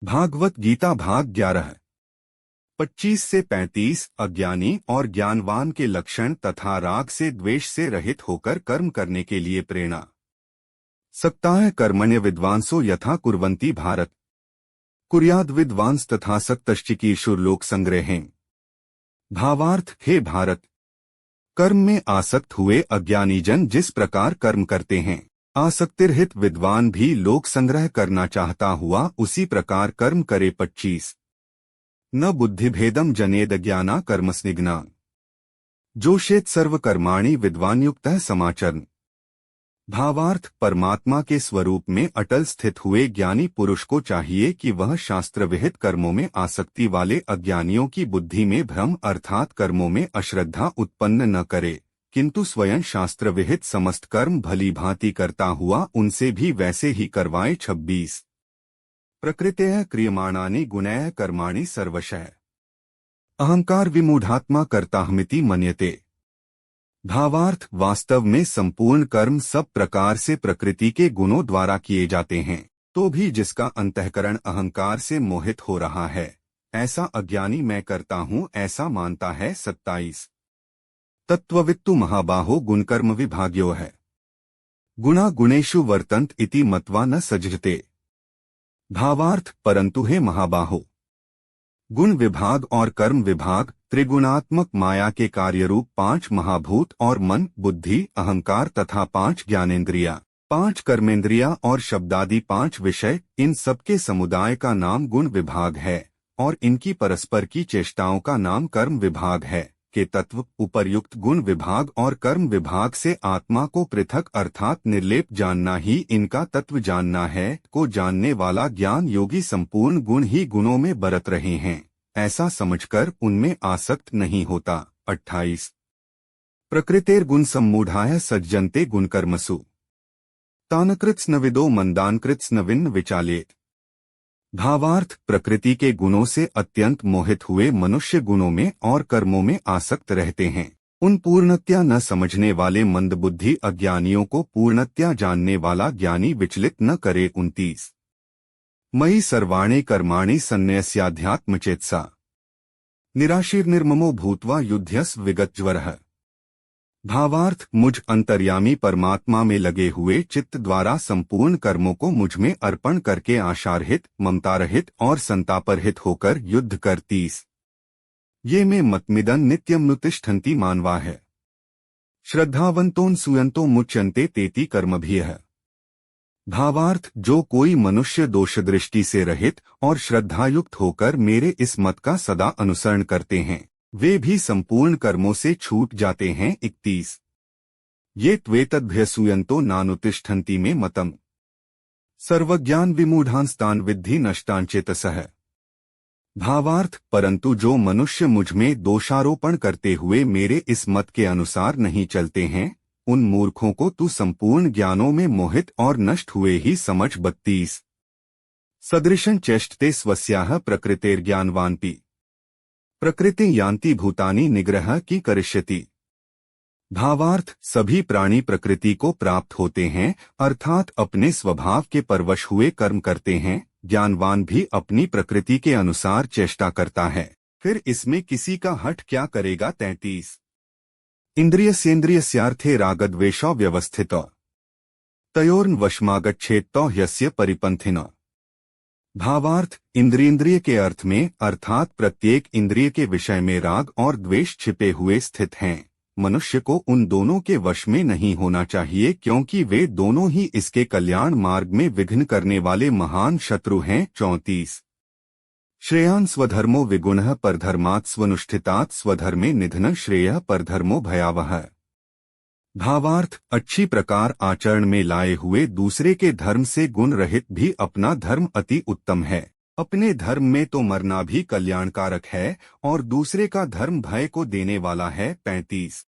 भागवत गीता भाग 11 25 से 35 अज्ञानी और ज्ञानवान के लक्षण तथा राग से द्वेष से रहित होकर कर्म करने के लिए प्रेरणा। सक्ताः कर्मण्य विद्वांसो यथा कुर्वन्ति भारत कुर्याद विद्वांस तथा सक्तश्चिकीर्षुर लोक संग्रहें। भावार्थ, हे भारत, कर्म में आसक्त हुए अज्ञानी जन जिस प्रकार कर्म करते हैं, आसक्तिरहित विद्वान भी लोक संग्रह करना चाहता हुआ उसी प्रकार कर्म करे। 25 न बुद्धिभेदम जनेद ज्ञाना कर्मस्निग्ना जोषेत सर्वकर्माणि विद्वानयुक्तः समाचरण। भावार्थ, परमात्मा के स्वरूप में अटल स्थित हुए ज्ञानी पुरुष को चाहिए कि वह शास्त्र विहित कर्मों में आसक्ति वाले अज्ञानियों की बुद्धि में भ्रम अर्थात कर्मों में अश्रद्धा उत्पन्न न करे, किंतु स्वयं शास्त्र विहित समस्त कर्म भली भांति करता हुआ उनसे भी वैसे ही करवाए। 26 प्रकृतेः क्रियमाणानि गुणैः कर्माणि सर्वशः अहंकार विमूढ़ात्मा कर्ताहमिति मन्यते। भावार्थ, वास्तव में संपूर्ण कर्म सब प्रकार से प्रकृति के गुणों द्वारा किए जाते हैं, तो भी जिसका अंतःकरण अहंकार से मोहित हो रहा है, ऐसा अज्ञानी मैं करता हूँ ऐसा मानता है। 27 तत्त्ववित्तु महाबाहो गुणकर्म विभाग्यो है गुणा गुणेषु वर्तन्त इति मत्वा न सज्जते। भावार्थ, परंतु हे महाबाहो, गुण विभाग और कर्म विभाग त्रिगुणात्मक माया के कार्यरूप 5 महाभूत और मन, बुद्धि, अहंकार तथा 5 ज्ञानेंद्रिया, 5 कर्मेंद्रिया और शब्दादि 5 विषय, इन सबके समुदाय का नाम गुण विभाग है और इनकी परस्पर की चेष्टाओं का नाम कर्म विभाग है। के तत्व उपर्युक्त गुण विभाग और कर्म विभाग से आत्मा को पृथक अर्थात निर्लेप जानना ही इनका तत्व जानना है, को जानने वाला ज्ञान योगी संपूर्ण गुण ही गुणों में बरत रहे हैं ऐसा समझकर उनमें आसक्त नहीं होता। 28 प्रकृतेर्गुण सम्मूढ़ाः सज्जन्ते गुणकर्मसु तानकृत्स्नविदो मंदानकृत्स्नविन्न विचालेत। भावार्थ, प्रकृति के गुणों से अत्यंत मोहित हुए मनुष्य गुणों में और कर्मों में आसक्त रहते हैं। उन पूर्णतया न समझने वाले मंदबुद्धि अज्ञानियों को पूर्णतया जानने वाला ज्ञानी विचलित न करे। 29 मयि सर्वाणि कर्माणि सन्न्यस्याध्यात्मचेतसा निराशीर्निर्ममो भूत्वा युध्यस विगतज्वरः। भावार्थ, मुझ अंतर्यामी परमात्मा में लगे हुए चित्त द्वारा संपूर्ण कर्मों को मुझ में अर्पण करके आशारहित, ममतारहित और संतापरहित होकर युद्ध कर। 30 ये में मतमिदन नित्यम नुतिष्ठन्ति मानवा है श्रद्धावंतों सुयंतो मुच्यन्ते तेति कर्मभिः। भावार्थ, जो कोई मनुष्य दोषदृष्टि से रहित और श्रद्धायुक्त होकर मेरे इस मत का सदा अनुसरण करते हैं, वे भी संपूर्ण कर्मों से छूट जाते हैं। 31 ये त्वेतद्भ्यसूयन्तो नानुतिष्ठन्ति में मतम सर्वज्ञान विमूढ़ांस्तान विद्धि नष्टांचेतसः। भावार्थ, परंतु जो मनुष्य मुझ में दोषारोपण करते हुए मेरे इस मत के अनुसार नहीं चलते हैं, उन मूर्खों को तू संपूर्ण ज्ञानों में मोहित और नष्ट हुए ही समझ। 32 सदृशं चेष्टते स्वस्याः प्रकृतेर्ज्ञानवानपि प्रकृति यान्ति भूतानि निग्रह की करिष्यति। भावार्थ, सभी प्राणी प्रकृति को प्राप्त होते हैं अर्थात अपने स्वभाव के परवश हुए कर्म करते हैं। ज्ञानवान भी अपनी प्रकृति के अनुसार चेष्टा करता है, फिर इसमें किसी का हठ क्या करेगा। 33 इंद्रियस्येन्द्रियस्यार्थे रागद्वेषौ व्यवस्थितौ तयोर्न वशमागच्छेत्तौ ह्यस्य परिपन्थिनः। भावार्थ, इंद्रिय के अर्थ में अर्थात प्रत्येक इंद्रिय के विषय में राग और द्वेष छिपे हुए स्थित हैं। मनुष्य को उन दोनों के वश में नहीं होना चाहिए, क्योंकि वे दोनों ही इसके कल्याण मार्ग में विघ्न करने वाले महान शत्रु हैं। 34 श्रेयान् स्वधर्मो विगुणः परधर्मात् स्वनुष्ठितात् स्वधर्मे निधनः श्रेयः परधर्मो भयावहः। भावार्थ, अच्छी प्रकार आचरण में लाए हुए दूसरे के धर्म से गुण रहित भी अपना धर्म अति उत्तम है। अपने धर्म में तो मरना भी कल्याणकारक है और दूसरे का धर्म भय को देने वाला है। 35